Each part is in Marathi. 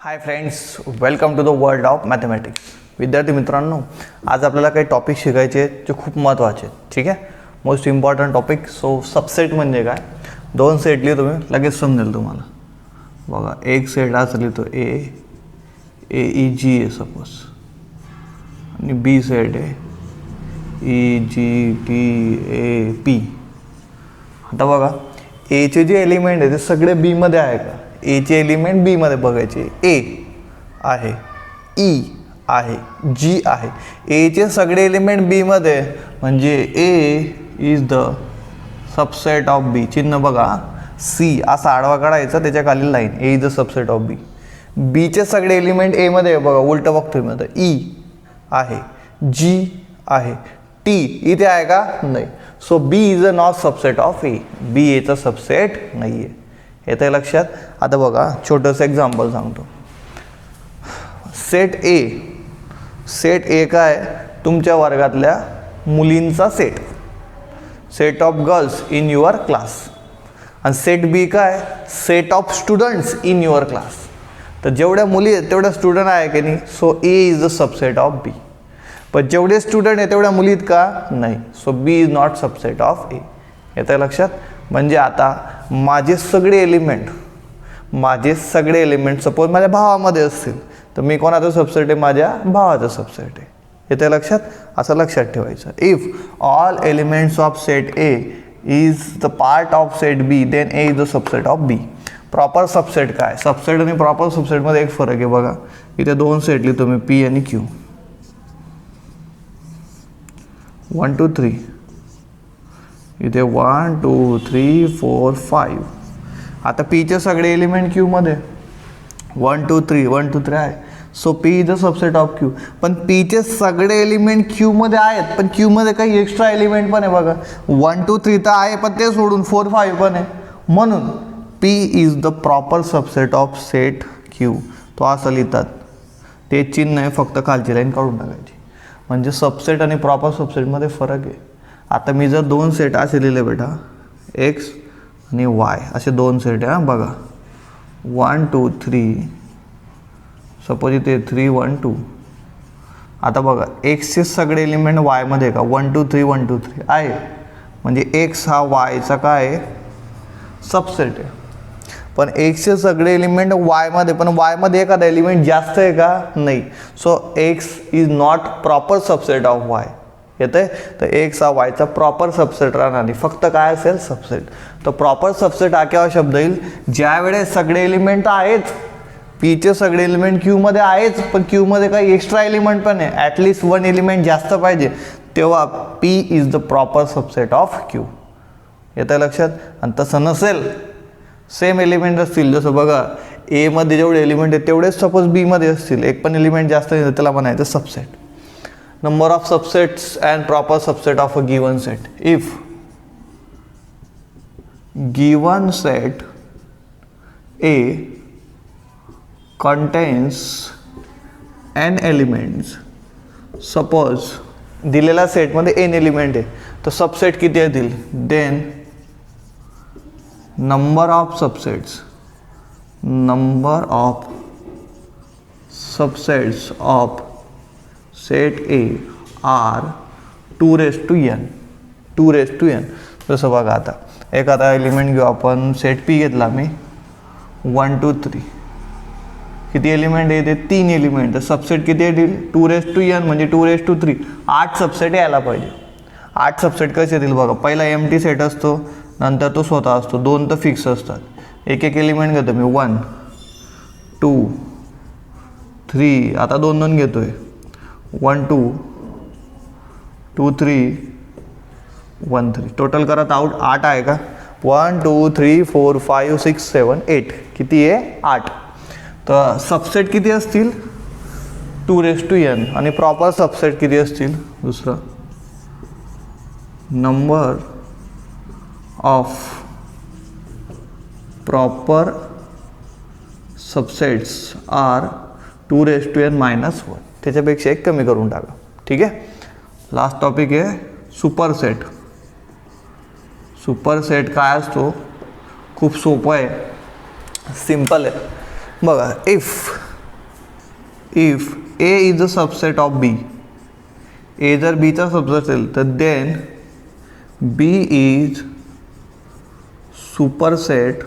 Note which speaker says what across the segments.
Speaker 1: High friends, welcome to the world of mathematics. विद्यार्थी मित्रांनो, आज आपल्याला काही टॉपिक शिकायचे आहेत जे खूप महत्त्वाचे आहेत. ठीक आहे, most important topic. So subset म्हणजे काय, दोन सेट लिहितो तुम्ही लगेच समजेल तुम्हाला. बघा, एक सेट असा लिहितो ए जी आहे सपोज, आणि बी सेट आहे E G T A P. आता बघा, एचे जे एलिमेंट आहे ते सगळे बीमध्ये आहे का? एचे एलिमेंट बीमध्ये बघायचे. ए आहे, ई आहे, जी आहे. एचे सगळे एलिमेंट बीमध्ये म्हणजे A is the subset of B. चिन्ह बघा, सी असा आडवा काढायचा, त्याच्या खाली line, A is the subset of B. बीचे सगळे एलिमेंट एमध्ये आहे बघा, उलटं बघतोय मध्ये. ई आहे, जी आहे, टी इथे आहे का? नाही. So B is a not subset of A. B एचा सबसेट नाही आहे. येतं लक्षात? आता बघा, छोटंसं एक्झाम्पल सांगतो. सेट ए काय? तुमच्या वर्गातल्या मुलींचा set, set of girls in your class. आणि सेट बी काय? Set of students in your class. तर जेवढ्या मुली आहेत तेवढ्या स्टुडंट आहे की नाही? So A is the subset of B. पण जेवढे स्टुडंट आहे तेवढ्या मुली आहेत का? नाही. So B is not subset of A. येतं लक्षात? म्हणजे आता माझे सगळे एलिमेंट सपोज माझ्या भावामध्ये असतील तर मी कोणाचं सबसेट आहे? माझ्या भावाचं सबसेट आहे. येतं लक्षात? असं लक्षात ठेवायचं. If all elements of set A is the part of set B then A is the subset of B. Proper subset काय? सबसेट आणि प्रॉपर सबसेटमध्ये एक फरक आहे बघा. इथे दोन सेट लिहितो मी, पी आणि क्यू. 1 2 3. इथे 1 2 3 4 5. आता पीचे सगळे एलिमेंट क्यूमध्ये 1 2 3 आहे. So P is the subset of Q. पण पीचे सगळे एलिमेंट क्यूमध्ये आहेत, पण क्यूमध्ये काही एक्स्ट्रा एलिमेंट पण आहे बघा. 1 2 3 तर आहे, पण ते सोडून 4 5 पण आहे. म्हणून P is the proper subset of set Q. तो असं लिहितात. ते चिन्ह आहे, फक्त खालची लाईन काढून टाकायची. म्हणजे सबसेट आणि प्रॉपर सबसेटमध्ये फरक आहे. आता मी जर दोन सेट असे लिहिले बेटा, एक्स आणि वाय असे दोन सेट आहे बघा. 1 2 3. सपोज इथे 3 1 2. आता बघा, एक्सचे सगळे एलिमेंट वायमध्ये का? 1 2 3 1 2 3 आहे. म्हणजे एक्स हा वायचा काय आहे? सबसेट आहे. पण एक्सचे सगळे एलिमेंट वायमध्ये, पण वायमध्ये एखादा एलिमेंट जास्त आहे का? नाही. So x is not proper subset of Y. येतं आहे? तर एक्स हा वायचा प्रॉपर सबसेट राहणार नाही, फक्त काय असेल? सबसेट. तर प्रॉपर सबसेट हा केव्हा शब्द येईल? ज्या वेळेस सगळे एलिमेंट आहेत, पीचे सगळे एलिमेंट क्यूमध्ये आहेच, पण क्यूमध्ये काही एक्स्ट्रा एलिमेंट पण आहे, ॲटलिस्ट 1 एलिमेंट जास्त पाहिजे, तेव्हा P is the proper subset of Q. येतं लक्षात? आणि तसं नसेल, सेम एलिमेंट असतील, जसं बघा एमध्ये जेवढे एलिमेंट आहेत तेवढेच सपोज बीमध्ये असतील, एक पण एलिमेंट जास्त नाही, त्याला म्हणायचं subset. Number of subsets and proper subset of a given set. If given set A contains n elements, suppose दिलेला सेटमध्ये n एलिमेंट आहे, तर सबसेट किती येतील? then number of subsets of set A are 2 raised to n. 2 raised to n. जसं बघा, आता एखादा एलिमेंट घेऊ आपण. सेट पी घेतला मी, 1 2 3. किती एलिमेंट आहे? ते 3 एलिमेंट. तर सबसेट किती येतील? 2 raised to n म्हणजे 2 raised to 3. 8 सबसेट यायला पाहिजे. 8 सबसेट कसे येतील बघा. पहिला एम्प्टी सेट असतो, नंतर तो स्वतः असतो, 2 तर फिक्स असतात. एक एलिमेंट घेतो मी, 1 2 3. आता 2 2 घेतोय, 1 2 2 3 1 3. टोटल करत आउट 8 आहे का? 1 2 3 4 5 6 7 8. किती आहे? 8. तर सबसेट किती असतील? 2 raised to n. आणि प्रॉपर सबसेट किती असतील? दुसरं, number of proper subsets are 2 raised to n -1. त्याच्यापेक्षा एक कमी करून टाका. ठीक आहे. लास्ट टॉपिक आहे सुपरसेट. सुपरसेट काय असतो? खूप सोपं आहे, सिंपल आहे. बघा, if if A is a subset of B, A जर बीचा सबसेट असेल तर then B is superset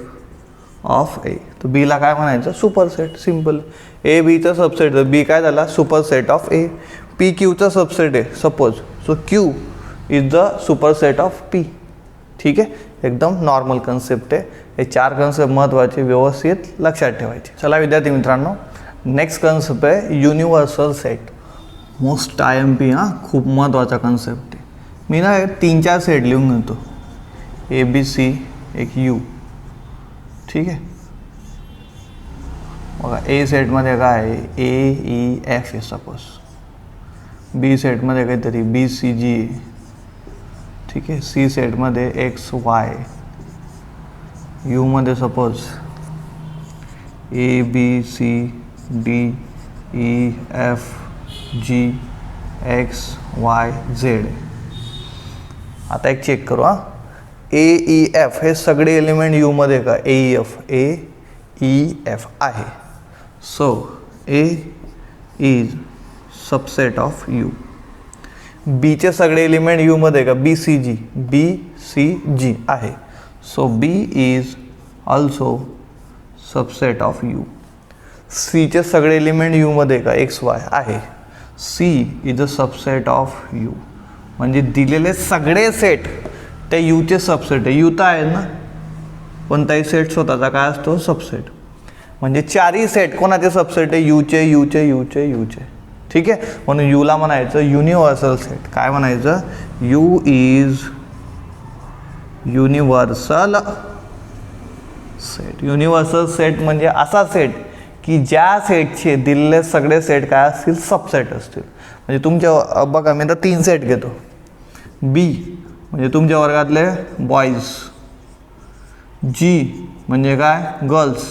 Speaker 1: of A. तर बीला काय म्हणायचं? सुपरसेट. सिम्पल. ए बीचा सबसेट तर बी काय झाला? Superset of A. पी क्यूचा सबसेट आहे suppose, so Q is the superset of P. ठीक आहे, एकदम नॉर्मल कन्सेप्ट आहे. हे 4 कन्सेप्ट महत्त्वाचे, व्यवस्थित लक्षात ठेवायचे. चला विद्यार्थी मित्रांनो, नेक्स्ट कन्सेप्ट आहे युनिव्हर्सल सेट. मोस्ट IMP हां, खूप महत्त्वाचा कन्सेप्ट आहे. मी ना 3-4 सेट लिहून घेतो, ABC, एक U. ठीक आहे, बघा ए सेटमध्ये काय आहे? AEF आहे सपोज. बी सेटमध्ये काहीतरी BCG आहे. ठीक आहे, सी सेटमध्ये XY, यूमध्ये सपोज ABCDEFGXYZ. आता एक चेक करू हां, AEF हे सगळे एलिमेंट यूमध्ये का? AEF आहे. So A is subset of you. बीचे सगळे एलिमेंट यूमध्ये का? BCG आहे. So B is also subset of you. सीचे सगळे एलिमेंट यूमध्ये का? XY आहे. C is a subset of you. म्हणजे दिलेले सगळे सेट त्या यूचे सबसेट आहे. यू तर आहे ना, कोणताही सेट स्वतःचा काय असतो? सबसेट. म्हणजे 4ही सेट कोणाचे सबसेट आहे? यूचे. ठीक आहे, म्हणून यूला म्हणायचं युनिव्हर्सल सेट. काय म्हणायचं? You is universal set. Universal set म्हणजे असा सेट की ज्या सेटचे दिलेले सगळे सेट काय असतील? सबसेट असतील. म्हणजे तुमच्या बघा, मी आता 3 सेट घेतो. बी म्हणजे तुमच्या वर्गातले बॉईज, जी म्हणजे काय? गर्ल्स,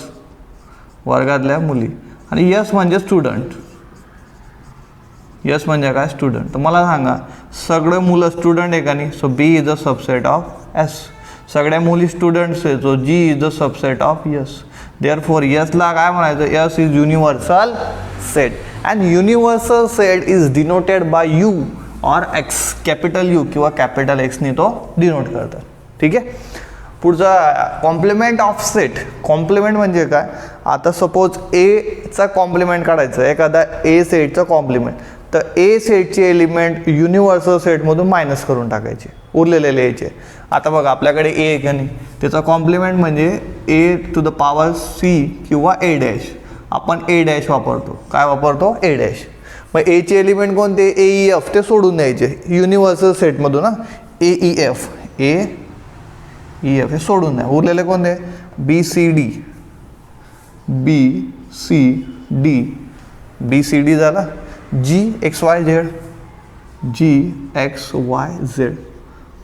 Speaker 1: वर्गातल्या मुली, आणि यस म्हणजे स्टुडंट. यस म्हणजे काय? स्टुडंट. तर मला सांगा, सगळे मुलं स्टुडंट आहे का नाही? So B is a subset of S. सगळ्या मुली स्टुडंट्स आहे, so G is a subset of S. Therefore यसला काय म्हणायचं? S is universal set. And universal set is denoted by U or X. Capital U किंवा कॅपिटल एक्सनी तो डिनोट करतात. ठीक आहे, पुढचा कॉम्प्लिमेंट ऑफ सेट. कॉम्प्लिमेंट म्हणजे काय? आता सपोज एचा कॉम्प्लिमेंट काढायचं, एखादा ए सेटचा कॉम्प्लिमेंट, तर ए सेटचे एलिमेंट युनिव्हर्सल सेटमधून मायनस करून टाकायचे, उरलेले एचे. आता बघा, आपल्याकडे ए आहे का नाही, त्याचा कॉम्प्लिमेंट म्हणजे ए टू द पॉवर सी किंवा ए डॅश. आपण ए डॅश वापरतो. काय वापरतो? A dash. मग एचे एलिमेंट कोणते? AEF, ते सोडून द्यायचे युनिव्हर्सल सेटमधून ना. AEF हे सोडून द्या. उरलेले कोणते? BCD झाला. GXYZ.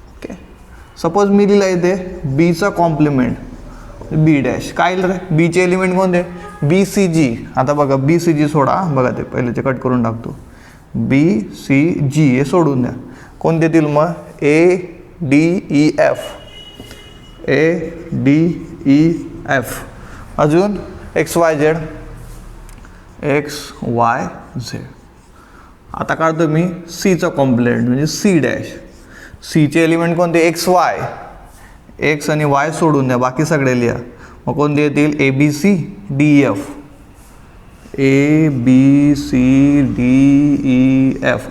Speaker 1: ओके, सपोज मी लिहिला इथे बीचा कॉम्प्लिमेंट बी डॅश. काय लिहिलं रे? बीचे एलिमेंट कोणते? BCG. आता बघा, BCG सोडा, बघा ते पहिले ते कट करून टाकतो. BCG हे सोडून द्या. कोणते येतील मग? ADEF. अजून XYZ. आता काढतो मी सीचा कॉम्प्लिमेंट म्हणजे C डॅश. सीचे एलिमेंट कोणते? XY. एक्स आणि वाय सोडून द्या, बाकी सगळे लिहा. मग कोणते येतील? ABCDEF.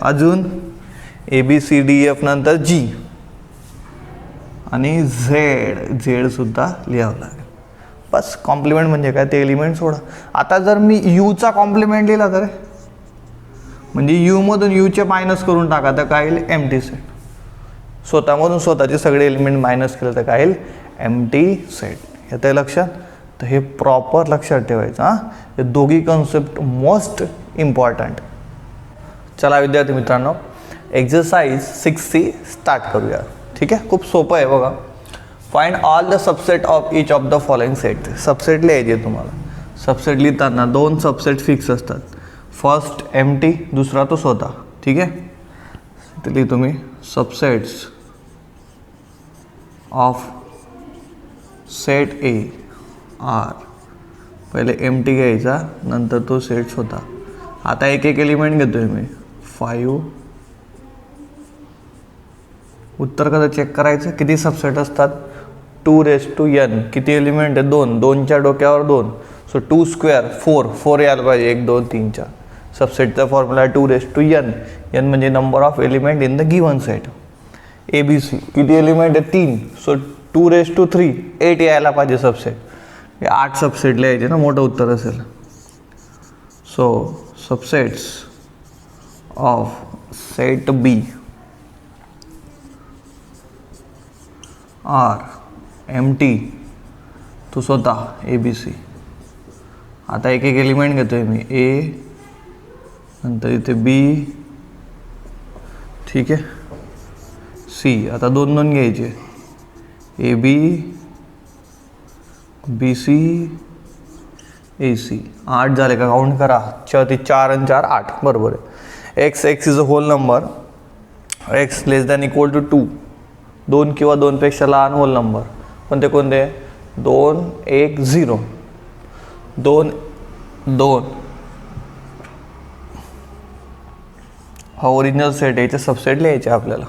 Speaker 1: अजून ABCDEF नंतर G आणि झेड सुद्धा लिहावं लागेल. बस. कॉम्प्लिमेंट म्हणजे काय? ते एलिमेंट सोडा. आता जर मी यूचा कॉम्प्लिमेंट लिहिला तर म्हणजे यूमधून यूचे मायनस करून टाका, तर काय येईल? Empty set. स्वतःमधून स्वतःचे सगळे एलिमेंट मायनस केलं तर काय येईल? Empty set. येतं लक्षात? तर हे प्रॉपर लक्षात ठेवायचं हां. हे दोघी कन्सेप्ट मोस्ट इम्पॉर्टंट. चला विद्यार्थी मित्रांनो, एक्सरसाइज 6C स्टार्ट करूया. ठीक आहे, खूप सोपं आहे बघा. Find all the subset of each of the following set. Subset लिहायचे तुम्हाला. सबसेट लिहिताना 2 सबसेट फिक्स असतात. फर्स्ट एम्प्टी, दुसरा तो स्वतः. ठीक आहे, ते लिहितो मी. Subsets of set A are. पहिले एम्प्टी घ्यायचा, नंतर तो सेट स्वतः. आता एक एक एलिमेंट घेतोय मी. 5. उत्तर कसं चेक करायचं, किती सबसेट असतात, 2n. किती एलिमेंट आहे, 2. 2च्या डोक्यावर 2. सो 2 स्क्वेअर 4 यायला पाहिजे. 1 2 3 4. सबसेटचा फॉर्म्युला आहे 2n. n म्हणजे number of element in the given set. ABC किती एलिमेंट आहे, 3. सो 2 8 यायला पाहिजे सबसेट. 8 सबसेट लिहायचे ना, मोठं उत्तर असेल. So subsets of set B are empty. तो स्वतः ABC. आता एक एक एलिमेंट घेतोय मी. A, नंतर इथे B, ठीक आहे, C. आता 2 2 घ्यायचे. AB, BC, AC. 8 झाले का, काउंट करा. 4 आणि 4 8. बरोबर आहे. x is a whole number. x less than equal to 2. 2 किंवा 2 पेक्षा लहान होल नंबर. पण ते कोणते, 2 1 0. 2 2 हा ओरिजिनल सेट आहे. याचे सबसेट लिहायचे आपल्याला.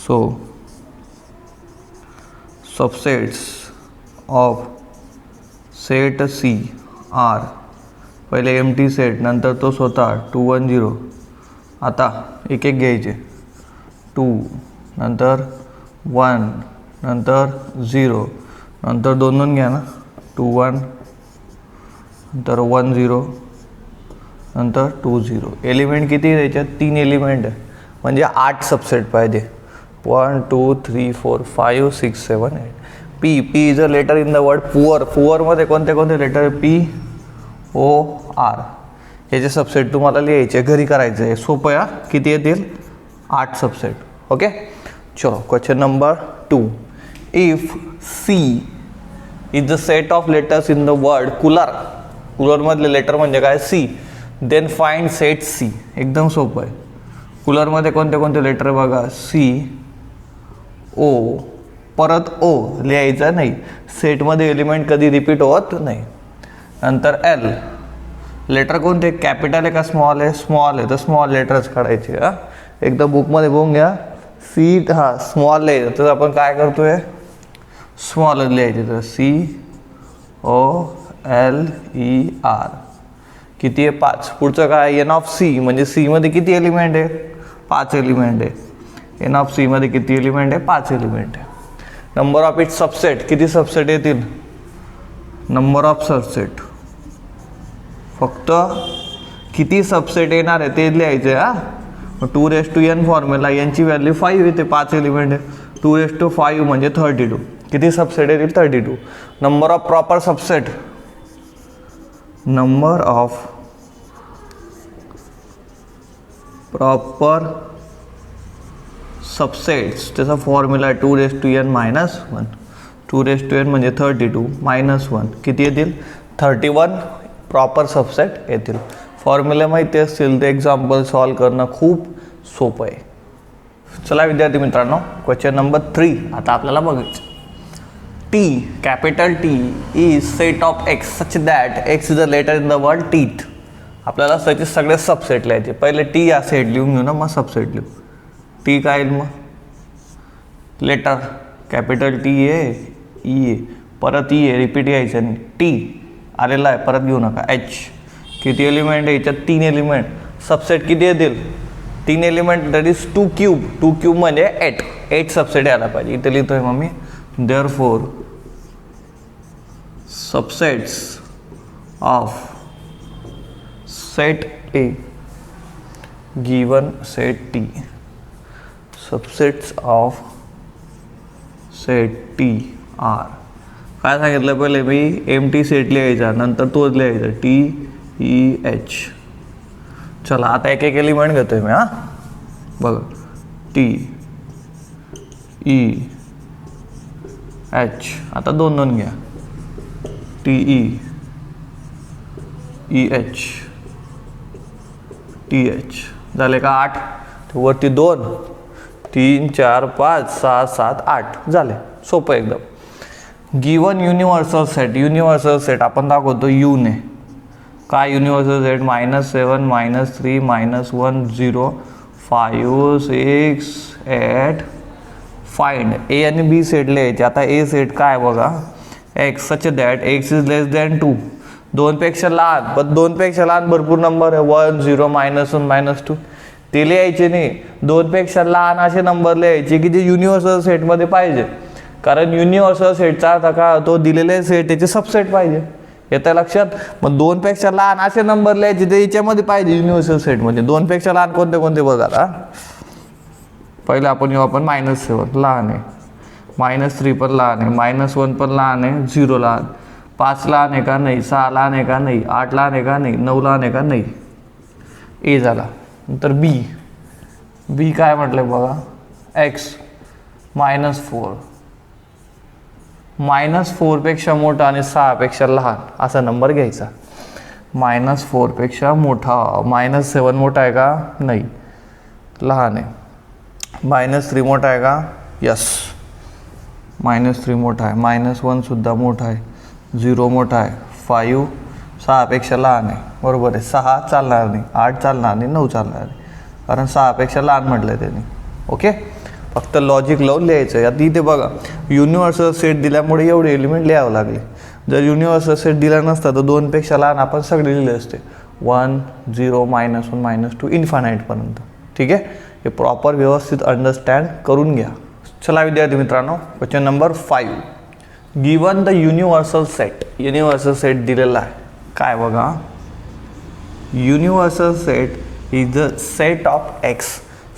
Speaker 1: So subsets of set C are, पहिले एम्प्टी सेट, नंतर तो स्वतः 2 1 0. आता एक एक घ्यायचे. 2, नंतर 1, नंतर 0, नंतर 2 2 घ्या ना. 2 1, नंतर 1 0, नंतर 2 0. एलिमेंट किती द्यायच्यात, 3 एलिमेंट आहे. म्हणजे 8 सबसेट पाहिजे. 1 2 3 4 5 6 7 8. P is a letter in the word poor. पुअरमध्ये कोणते कोणते लेटर आहे, POR. याचे सबसेट तुम्हाला लिहायचे, घरी करायचं आहे. सोपं आहे. किती येतील, 8 सबसेट. ओके. चलो question number 2. If C is the set of letters in the word cooler. कूलरमधले लेटर म्हणजे काय, C. Then find set C. एकदम सोपं आहे. कूलरमध्ये कोणते कोणते लेटर आहे बघा, C, O, परत O लिहायचं नाही. सेटमध्ये एलिमेंट कधी रिपीट होत नाही. नंतर L. लेटर कोणते, कॅपिटल आहे का स्मॉल आहे, स्मॉल आहे तर स्मॉल लेटर्स काढायचे. एकदा बुकमध्ये बघून घ्या. C स्मॉल आहे तर आपण काय करतोय, स्मॉल लिहायचे. तर COLER. किती आहे, 5. पुढचं काय, N ऑफ C. म्हणजे C मध्ये किती एलिमेंट आहे, 5 एलिमेंट आहे. N ऑफ C मध्ये किती एलिमेंट आहे, 5 एलिमेंट आहे. नंबर ऑफ इट्स सबसेट, किती सबसेट येतील, नंबर ऑफ सबसेट. फक्त किती सबसेट येणार आहे ते लिहायचे. 2n फॉर्म्युला, यांची व्हॅल्यू 5 येते, 5 एलिमेंट आहे. 2 म्हणजे 32. किती सबसेट येतील, 32. Number of proper subset, number of proper subsets, त्याचा फॉर्म्युला आहे 2n मायनस 1. 2n म्हणजे 32 मायनस 1. किती येतील, 31 प्रॉपर सबसेट येतील. फॉर्म्युला माहिती असतील तर एक्झाम्पल सॉल्व करणं खूप सोपं आहे. चला विद्यार्थी मित्रांनो, क्वेश्चन नंबर 3 आता आपल्याला बघायचं. T, capital T is set of X such that X is a letter in the word teeth. आपल्याला त्याचे सगळे सबसेट लिहायचे. पहिले T या सेट लिहून घेऊ ना, मग सबसेट लिहू. T काय येईल मग, लेटर कॅपिटल T आहे, E आहे, परत E आहे, रिपीट यायचं नाही. T आलेला आहे, परत घेऊ नका. H. किती एलिमेंट आहे, याच्यात 3 एलिमेंट. सबसेट किती येतील, 3 element, that is 2 cube. 2 cube म्हणजे 8 सबसेट यायला पाहिजे. इथे लिहितोय मग मी. Therefore subsets of set A given set T. Subsets of set T are. काय सांगितलं पहिले मी, एम्प्टी सेट लिहायचा, नंतर तोच लिहायचा TEH. चला आता एक एक एलिमेंट घेतोय मी. बघा, TEH. आता 2 2 घ्या. TEH झाले का 8. वरती 2 3 4 5 6 7 8 झाले. सोपं एकदम. Given universal set. Universal set आपण दाखवतो U ने. काय युनिव्हर्सल सेट -7 -3 -1 0 5 6 8. फाइंड ए आणि बी सेट लिहायचे. आता ए सेट काय बघा, x such that x is less than 2, 2 पेक्षा लहान, पण 2 पेक्षा लहान भरपूर नंबर आहे, 1 0 -1 -2 ते लिहायचे नाही. 2 पेक्षा लहान असे नंबर लिहायचे की जे युनिव्हर्सल सेटमध्ये पाहिजे, कारण युनिव्हर्सल सेटचा अर्थ काय होतो, दिलेले सेट त्याचे सबसेट पाहिजे. येतं लक्षात. मग 2 पेक्षा लहान असे नंबर लिहायचे ते याच्यामध्ये पाहिजे युनिव्हर्सल सेटमध्ये. 2 पेक्षा लहान कोणते कोणते बघा. आता पहिले आपण येऊ आपण -7 लहान आहे, -3 पण लहान आहे, -1 पण लहान आहे, 0 लहान, 5 लहान आहे का नाही, 6 लहान आहे का नाही, 8 लहान आहे का नाही, 9 लहान आहे का नाही. ए झाला. नंतर बी काय म्हटलंय बघा, एक्स -4, -4 पेक्षा मोठा आणि 6 पेक्षा लहान असा नंबर घ्यायचा. -4 पेक्षा मोठा, -7 मोठा आहे का नाही, लहान आहे. -3 मोठा आहे का, यस -3 मोठा आहे. -1 सुद्धा मोठा आहे, 0 मोठा आहे, 5 6 पेक्षा लहान आहे, बरोबर आहे. 6 चालणार नाही, 8 चालणार नाही, 9 चालणार नाही, कारण 6 पेक्षा लहान म्हटलं त्यांनी. ओके, फक्त लॉजिक लावून लिहायचं. आता इथे बघा युनिव्हर्सल सेट दिल्यामुळे एवढे एलिमेंट लिहावं लागले. जर युनिव्हर्सल सेट दिला नसता तर 2 पेक्षा लहान आपण सगळे लिहिले असते, 1 0 -1 -2 इन्फानाईटपर्यंत. ठीक आहे, हे प्रॉपर व्यवस्थित अंडरस्टँड करून घ्या. चला विद्यार्थी मित्रांनो, question number 5. Given the universal set दिलेला आहे. काय बघा, universal set is the set of X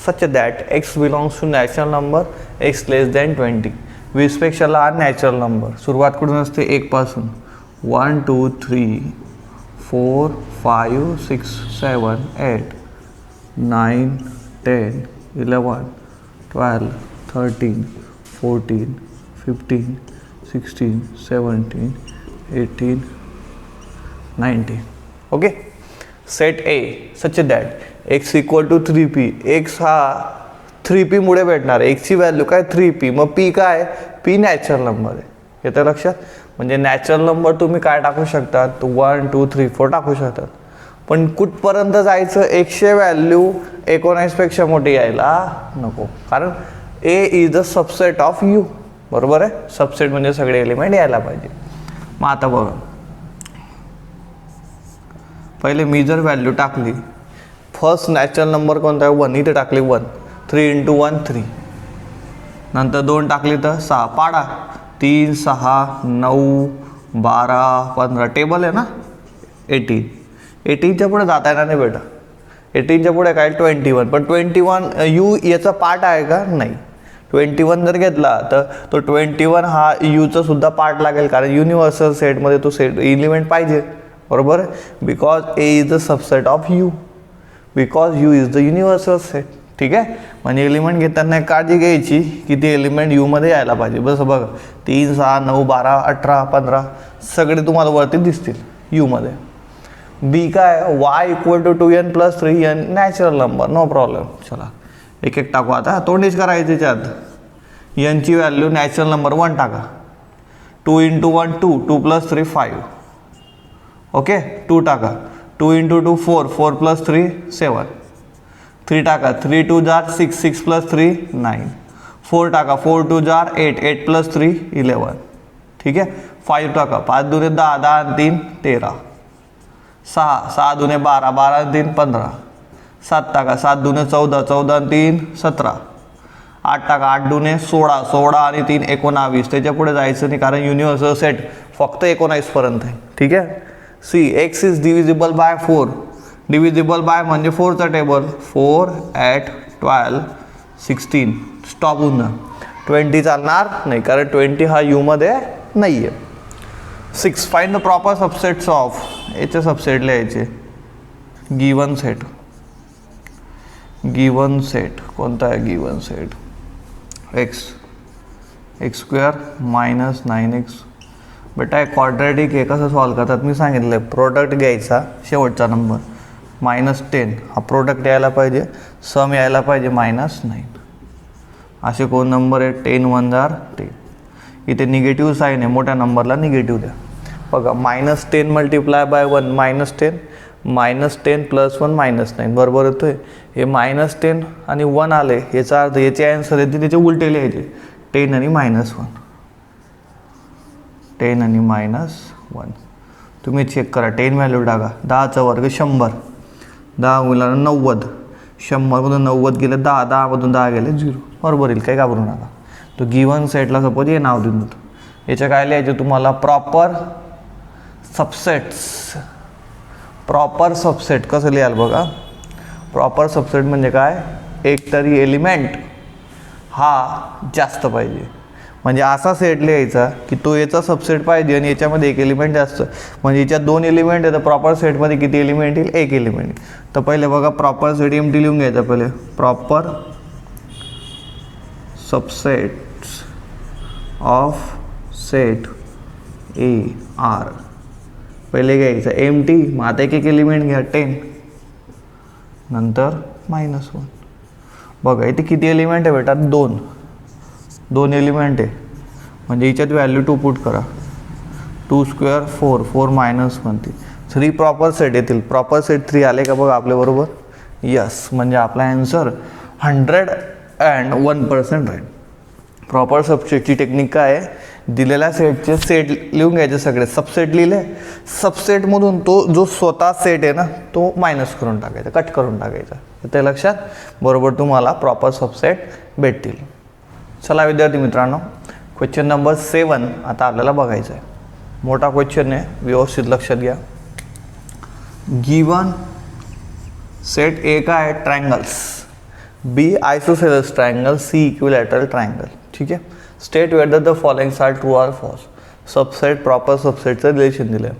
Speaker 1: such that X belongs to natural number X less than 20. 20 पेक्षा लहान नॅचरल नंबर. सुरुवात कुठून असते, 1 पासून. 1 2 3 4 5 6 7 8 9 10 11 12 13 14 15 16 17 18 19. Okay, set A such that X equal to 3p. X हा 3p मुळे भेटणार. एक्सची व्हॅल्यू काय 3p, मग p काय, p नॅचरल नंबर आहे. येतं लक्षात. म्हणजे नॅचरल नंबर तुम्ही काय टाकू शकतात, 1 2 3 4 टाकू शकतात. पण कुठपर्यंत जायचं, एक्सचे व्हॅल्यू 19 पेक्षा मोठी यायला नको, कारण A is the subset of U. बरोबर आहे, सबसेट म्हणजे सगळे एलिमेंट यायला पाहिजे. मग आता बघा, पहिले मी जर व्हॅल्यू टाकली, फर्स्ट नॅचरल नंबर कोणता आहे, 1, इथे टाकली 1, 3 × 1 3. नंतर 2 टाकली तर 6, पाडा 3 6 9 12 15, टेबल आहे ना 18. 18च्या पुढे जाता येणार नाही बेटा. 18च्या पुढे काय 21, पण 21 यू याचा पार्ट आहे का, नाही. 21 जर घेतला तर तो 21 हा यूचा सुद्धा पार्ट लागेल, कारण युनिव्हर्सल सेटमध्ये तो सेट एलिमेंट पाहिजे. बरोबर आहे, because A is the subset of you, because you is the universal set. ठीक आहे, म्हणजे एलिमेंट घेताना काळजी घ्यायची की ते एलिमेंट यूमध्ये यायला पाहिजे. बस बघा 3 6 9 12 18 15 सगळे तुम्हाला वरती दिसतील यूमध्ये. बी काय, y equal to 2n + 3n natural number, no problem. चला एक एक टाकू. आता तोंडीच करायचं त्याच्यात. एनची व्हॅल्यू नॅचरल नंबर 1 टाका. 2 × 1 2 2 + 3 5. ओके, 2 टाका. 2 × 2 4 4 + 3 7. 3 टाका. 3 2 जार 6 6 + 3 9. 4 टाका. 4 2 जार 8 8 + 3 11. ठीक आहे. 5 टाका. 5 2 10 10 3 13. 6 6 2 12 12 3 15. 7 टाका. 7 2 14 14 3 17. 8 टाका. 8 2 16 16 आणि 3 19. त्याच्या पुढे जायचं नाही, कारण युनिव्हर्सल सेट फक्त 19 पर्यंत आहे. ठीक आहे. C X is divisible by 4. Divisible by म्हणजे 4चा टेबल. 4 8 12 16. स्टॉप होऊन जा. 20 चालणार नाही, कारण 20 हा यूमध्ये नाही आहे. 6 find the proper subsets of. याचे सबसेट लिहायचे. Given set. गिवन सेट कोणता आहे? Given set x² - 9x. बेटा क्वाड्रॅटिक हे कसं सॉल्व करतात मी सांगितलं. प्रोडक्ट घ्यायचा, शेवटचा नंबर -10 हा प्रोडक्ट यायला पाहिजे, सम यायला पाहिजे -9. असे कोण नंबर आहे? 10 1 10. इथे निगेटिव्ह साईन आहे, मोठ्या नंबरला निगेटिव्ह द्या. बघा -10 मल्टिप्लाय बाय 1 -10 -10 + 1 -9 बरोबर येतोय. हे -10 आणि 1 आले, याचा अर्थ याचे आन्सर येते त्याचे उलटे लिहायचे 10 आणि -1 10 आणि -1. तुम्ही चेक करा 10 व्हॅल्यू टाका. 10चा वर्ग 100, 10 गुणिले 90, 100मधून 90 गेले 10, 10मधून 10 गेले 0 बरोबर येईल, काही घाबरू नका. तो गिवन सेटला सपोज हे नाव देऊन देतो. याच्या काय लिहायचे तुम्हाला प्रॉपर सबसेट कसं लिहाल बघा. प्रॉपर सबसेट म्हणजे काय, एक तरी एलिमेंट हा जास्त पाहिजे. म्हणजे असा सेट लिहायचा की तो याचा सबसेट पाहिजे आणि याच्यामध्ये एक एलिमेंट जास्त. म्हणजे याच्यात 2 एलिमेंट आहे तर प्रॉपर सेटमध्ये किती एलिमेंट येईल, एक एलिमेंट. तर पहिले बघा प्रॉपर सेट एमटी लिहून घ्यायचा. पहिले proper subsets of set A are पहिले घ्यायचं एमटी. मग आता एक एलिमेंट घ्या 10, नंतर -1. बघा इथे किती एलिमेंट आहे बेटा, 2 एलिमेंट आहे. म्हणजे याच्यात व्हॅल्यू 2 पुट करा. 2 स्क्वेअर 4, 4 -1 3 प्रॉपर सेट येतील. प्रॉपर सेट 3 आले का बघा आपल्या बरोबर, यस. म्हणजे आपला आन्सर 101% राहील. प्रॉपर सबसेटची टेक्निक काय आहे, दिलेल्या सेटचे सेट लिहून घ्यायचे सगळे, सबसेट लिहिले, सबसेटमधून तो जो स्वतः सेट आहे ना तो मायनस करून टाकायचा, कट करून टाकायचा. ते लक्षात, बरोबर तुम्हाला प्रॉपर सबसेट भेटतील. चला विद्यार्थी मित्रांनो, क्वेश्चन नंबर 7 आता आपल्याला बघायचं आहे. मोठा क्वेश्चन आहे, व्यवस्थित लक्षात घ्या. गिवन सेट ए का आहे, triangles, B isosceles triangle, C equilateral triangle. ठीक आहे. State whether the followings are true or false. Subset proper सबसेटचं रिलेशन दिलं आहे.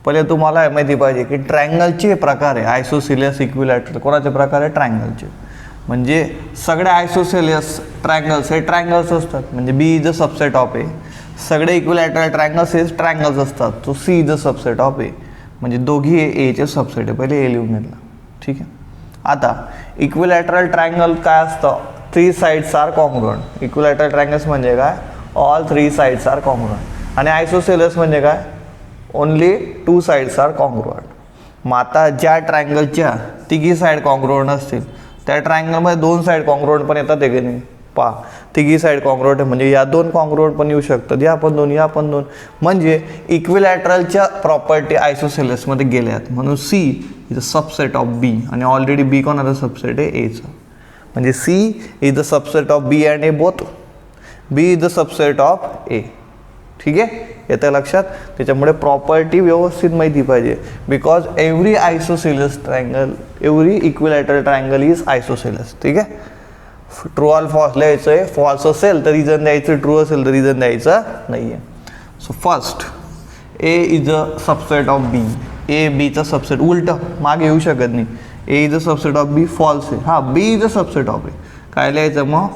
Speaker 1: पहिले तुम्हाला माहिती पाहिजे की ट्रायंगलचे प्रकार आहे, आयसोसेलियस, इक्विलॅटरल. कोणाचे प्रकार आहे, ट्रायंगलचे. म्हणजे सगळे आयसोसेलियस ट्रायंगल्स हे ट्रायंगल्स असतात, म्हणजे B is the subset of A. सगळे इक्विलॅटरल ट्रायंगल्स हे ट्रायंगल्स असतात, तो C is the subset of A. म्हणजे दोघी एचे सबसेट आहे. पहिले ए लिहून घेतला. ठीक आहे. आता इक्विलॅटरल ट्रायंगल काय असतं, 3 sides are congruent. Equilateral triangles म्हणजे काय, ऑल 3 साइड्स आर कॉन्ग्रुएंट. आणि आयसोसेलियस म्हणजे काय, ओनली 2 साइड्स आर कॉन्ग्रुएंट. मग आता ज्या ट्रायंगलच्या तिघी साईड कॉन्ग्रुएंट असतील त्या ट्रायंगलमध्ये 2 साइड कॉन्ग्रुएंट पण येतात, आहे की नाही. पहा, तिघी साइड कॉन्ग्रुएंट आहे म्हणजे या 2 कॉन्ग्रुएंट पण येऊ शकतात, या पण 2, या पण 2. म्हणजे इक्विलॅटरलच्या प्रॉपर्टी आयसोसेलियसमध्ये गेल्यात. म्हणून C is the subset of B, आणि ऑलरेडी बी कोणाचा सबसेट आहे, एचा. म्हणजे C is the subset of B and A both. B is the subset of A. ठीक आहे, येतं लक्षात. त्याच्यामुळे प्रॉपर्टी व्यवस्थित माहिती पाहिजे. Because every isosceles triangle, every equilateral triangle is isosceles. ठीक आहे. ट्रू ऑर फॉल्स लिहायचं आहे. फॉल्स असेल तर रिझन द्यायचं, ट्रू असेल तर रिझन द्यायचं नाही आहे. So first, A is a subset of B. A बीचा सबसेट, उलटं मागे येऊ शकत नाही. A is a subset of B, false आहे. हां, B is a subset of A. काय लिहायचं मग,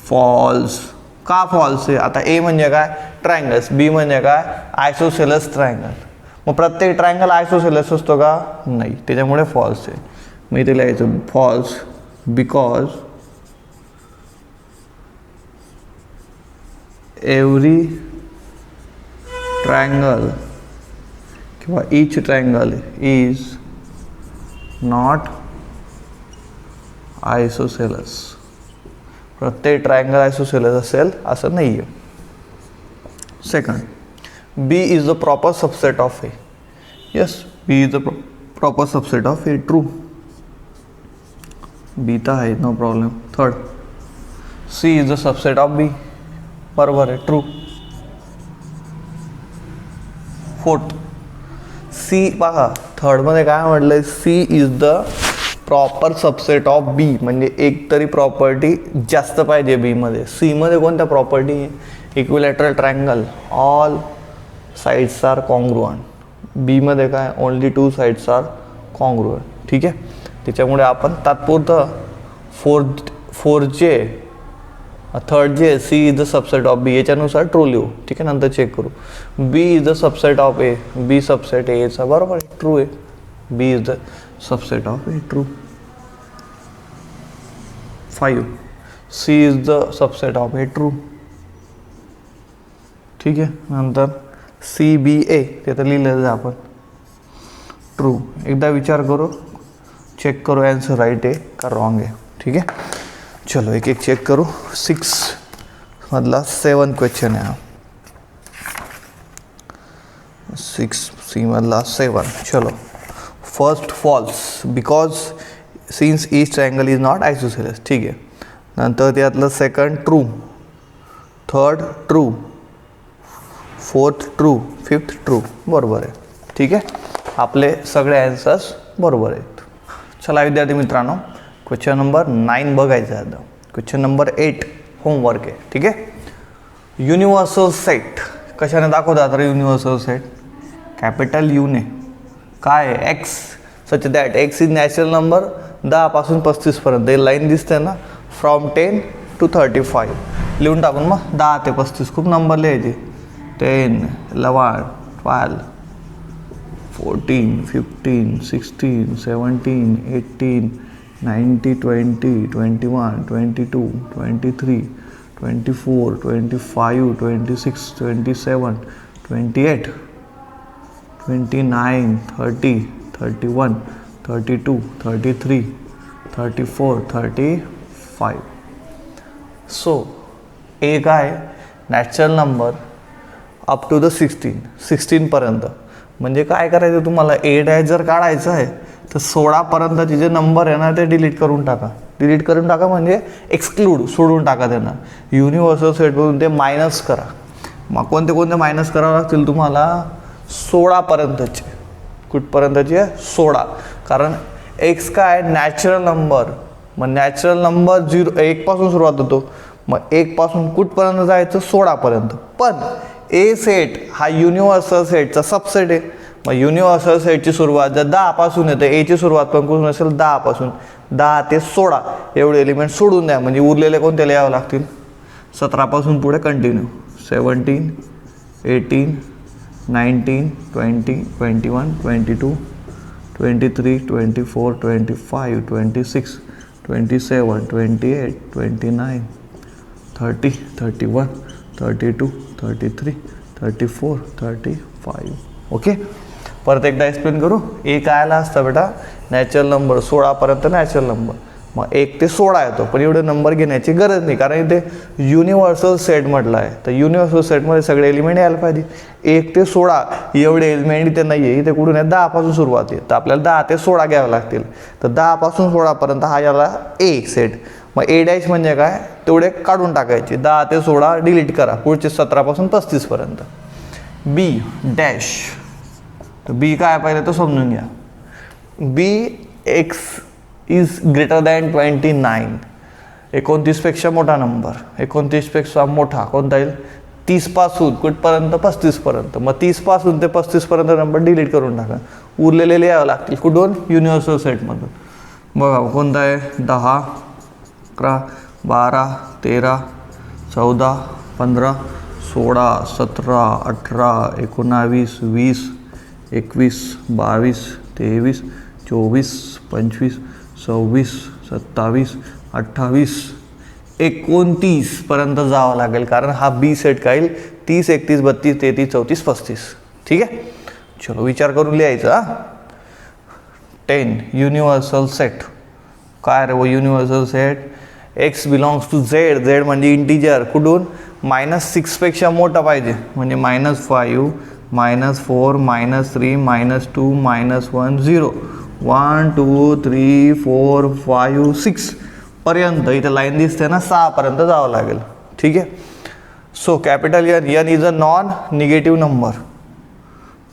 Speaker 1: फॉल्स. का फॉल्स आहे, आता ए म्हणजे काय, ट्रायंगल्स, बी म्हणजे काय, आयसोसेलियस ट्रायंगल. मग प्रत्येक ट्रायंगल आयसोसेलियस असतो का, नाही. त्याच्यामुळे फॉल्स आहे. मग इथे लिहायचं फॉल्स बिकॉज एव्हरी ट्रायंगल किंवा each triangle is not isosceles. प्रत्येक ट्रायंगल आयसोसेलियस असेल असं नाही आहे. Second, B is the proper subset of A. Yes, B is the proper subset of A. True. B तर आहे, no problem. Third, C is the subset of B. बरोबर आहे, ट्रू. फोर्थ, सी पहा, थर्डमध्ये काय म्हटलंय, C is the proper subset of B. म्हणजे एक तरी प्रॉपर्टी जास्त पाहिजे बीमध्ये. सीमध्ये कोणत्या प्रॉपर्टी आहे, equilateral triangle, all sides are congruent. बीमध्ये काय, ओनली 2 साइड्स आर कॉन्ग्रुएंट. ठीक आहे. त्याच्यामुळे आपण तात्पुरतं थर्ड जे C is the subset of B याच्यानुसार ट्रू लिहू. ठीक आहे, नंतर चेक करू. B is the subset of A, B subset एचा, बरोबर आहे, ट्रू आहे. B is the subset of A, true. 5, C is the subset of A, true. ठीक आहे. नंतर CBA ते तर लिहिलेलं आपण. ट्रू. एकदा विचार करो, चेक करो आंसर राइट है का रॉन्ग है. ठीक है, चलो एक एक चेक करो. 6 मधला 7 क्वेश्चन है. 6C मधला 7. चलो, first false because since each triangle is not isosceles. ठीक आहे. नंतर त्यातलं second true, third true, fourth true, fifth true. बरोबर आहे. ठीक आहे, आपले सगळे आन्सर्स बरोबर आहेत. चला विद्यार्थी मित्रांनो, क्वेश्चन नंबर 9 बघायचं आहे आता. क्वेश्चन नंबर 8 होमवर्क आहे. ठीक आहे. युनिव्हर्सल सेट कशाने दाखवतात तर युनिव्हर्सल सेट कॅपिटल यूने. काय आहे? X such that x is natural number 10 पासून 35 पर्यंत. हे लाईन दिसते ना, फ्रॉम 10 to 35 लिहून टाकून मग 10 ते 35 खूप नंबर लिहायचे. 10, 11, 12, 14, 15, 16, 17, 18, 19, 20, 21, 22, 23, 24, 25, 26, 27, 28, 29, 30, 31, 32, 33, 34, 35. सो ए काय natural number up to the 16 पर्यंत. म्हणजे काय करायचं तुम्हाला, ए डॅश जर काढायचं आहे तर 16 पर्यंतचे जे नंबर आहे ना ते डिलीट करून टाका. डिलीट करून टाका म्हणजे एक्सक्लूड, सोडून टाका त्यांना. युनिव्हर्सल सेटमधून ते मायनस करा. मग कोणते कोणते मायनस करावे लागतील तुम्हाला, 16 पर्यंतचे. कुठपर्यंतचे? 16. कारण एक्स काय नॅचरल नंबर, मग नॅचरल नंबर 1 पासून सुरुवात होतो. मग 1 पासून कुठपर्यंत जायचं? 16 पर्यंत. पण ए सेट हा युनिव्हर्सल सेटचा सबसेट आहे. मग युनिव्हर्सल सेटची सुरुवात जर 10 पासून येते, एची सुरुवात पण कुठून असेल? 10 पासून. 10 ते 16 एवढे एलिमेंट सोडून द्या. म्हणजे उरलेले कोणते लिहावे लागतील? 17 पासून पुढे कंटिन्यू. 17, 18, 19, 20, 21, 22, 23, 24, 25, 26, 27, 28, 29, 30, 31, 32, 33, 34, 35. ओके, परत एकदा एक्सप्लेन करू. ए कायला असतं बेटा? Natural number. 16 पर्यंत नॅचरल नंबर. मग 1 ते 16 येतो, पण एवढे नंबर घेण्याची गरज नाही कारण इथे युनिव्हर्सल सेट म्हटलं आहे. तर युनिव्हर्सल सेटमध्ये सगळे एलिमेंट यायला पाहिजे. 1 ते 16 एवढे एलिमेंट इथे नाही आहे. इथे कुठून आहे? 10 पासून सुरुवात आहे. तर आपल्याला 10 ते 16 घ्यावे लागतील. तर 10 पासून 16 पर्यंत हा याला ए सेट. मग ए डॅश म्हणजे काय? तेवढे काढून टाकायचे. 10 ते 16 डिलीट करा. पुढचे 17 पासून 35 पर्यंत. बी डॅश. तर बी काय पाहिजे तो समजून घ्या. बी एक्स इज ग्रेटर दॅन 29. 29 पेक्षा मोठा नंबर. 29 पेक्षा मोठा कोणता येईल? 30 पासून कुठपर्यंत? 35 पर्यंत. मग 30 पासून ते 35 पर्यंत नंबर डिलीट करून टाका. उरलेले लिहावे लागतील. कुठून? युनिव्हर्सल सेटमधून. बघा कोणता आहे? 10, 11, 12, 13, 14, 15, 16, 17, 18, 19, 20, 21, 22, 23, 24, 25, 26, 27, 28, 29 पर्यंत जावं लागेल. कारण हा बी सेट काय येईल? 30, 31, 32, 33, 34, 35. ठीक आहे, चलो विचार करून लिहायचा. 10 युनिव्हर्सल सेट. काय रे वो universal set? X belongs to Z. Z म्हणजे इंटिजर. कुठून? -6 पेक्षा मोठा पाहिजे. म्हणजे -5, -4, -3, -2, -1, 0, 1, 2, 3, 4, 5, 6 पर्यंत. इथे लाईन दिसते ना, 6 पर्यंत जावं लागेल. ठीक आहे. So capital N. N is a non negative number.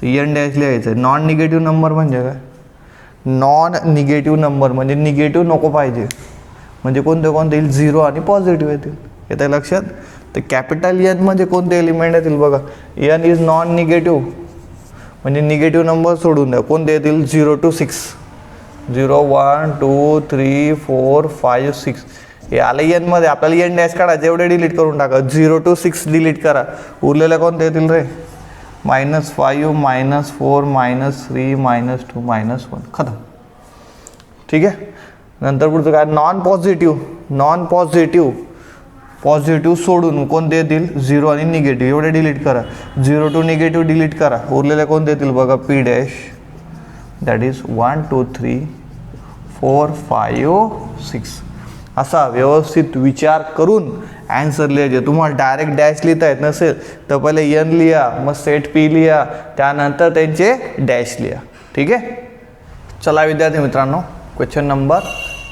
Speaker 1: तर एन डॅश लिहायचं आहे. नॉन निगेटिव्ह नंबर म्हणजे काय? नॉन निगेटिव्ह नंबर म्हणजे निगेटिव्ह नको पाहिजे. म्हणजे कोणते कोणते येईल? 0 आणि पॉझिटिव्ह येतील. येतं लक्षात? तर कॅपिटल एन मध्ये कोणते एलिमेंट येतील बघा. एन इज नॉन निगेटिव्ह म्हणजे निगेटिव्ह नंबर सोडून द्या. कोणते येतील? 0 to 6. 0, 1, 2, 3, 4, 5, 6 हे आलं एनमध्ये. आपल्याला एन डॅश काढायचं. एवढे डिलीट करून टाका. 0 to 6 डिलीट करा. उरलेल्या कोणते येतील रे? -5, -4, -3, -2, -1. खतम. ठीक आहे. नंतर पुढचं काय? Non positive. Non positive positive सोडून कोणते येतील 0 आणि निगेटिव्ह, एवढे डिलीट करा. 0 to निगेटिव्ह डिलीट करा, उरलेले कोणते येतील बघा पी डॅश, दॅट इज 1 2 3 4 5 6. असा व्यवस्थित विचार करून ॲन्सर लिहायचे. तुम्हाला डायरेक्ट डॅश लिहिता येत नसेल तर पहिले एन लिहा, मग सेट पी लिहा, त्यानंतर त्यांचे डॅश लिहा. ठीक आहे. चला विद्यार्थी मित्रांनो, क्वेश्चन नंबर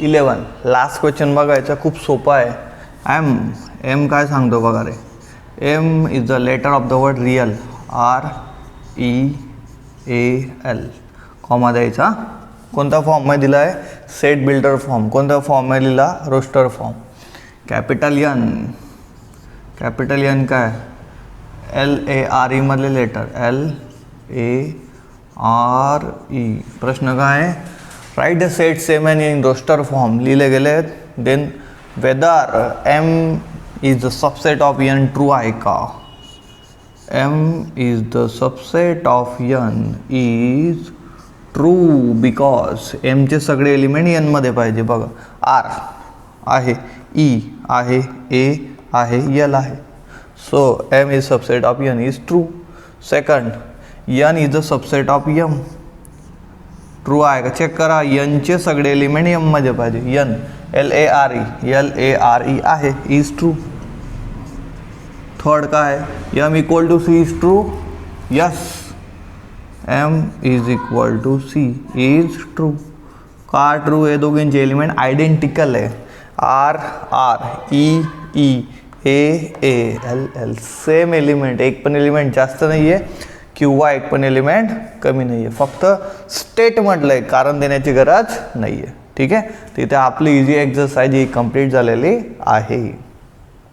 Speaker 1: 11, लास्ट क्वेश्चन बघायचा. खूप सोपा आहे. एम काय सांगतो बघा रे. M is the letter of the word real, REAL, comma द्यायचा. कोणता फॉर्ममध्ये दिला आहे? Set builder form. कोणत्या फॉर्ममध्ये लिहिला? Roster form. कॅपिटल एन काय? LARE मधले लेटर, LARE. प्रश्न काय आहे? Write the set same N in roster form लिहिले गेले. Then whether M is the subset of N true आहे का? M is the subset of N is true because एमचे सगळे एलिमेंट एनमध्ये पाहिजे. बघा, आर आहे, ई आहे, ए आहे, एल आहे. So M is subset of N is true. Second, N is the subset of M. True आहे का? चेक करा. एनचे सगळे एलिमेंट एममध्ये पाहिजे. एन LARE आहे, इज ट्रू. थर्ड काय? M equal to C is true. Yes, M is equal to C is true. का ट्रू? हे दोघांचे एलिमेंट आयडेंटिकल आहे. R E A L same element. एक पण एलिमेंट जास्त नाही आहे किंवा एक पण एलिमेंट कमी नाही आहे. फक्त स्टेट म्हटलं आहे, कारण देण्याची गरज नाही आहे. ठीक आहे. तिथे आपली इझी एक्सरसाइज ही कंप्लीट झालेली आहे.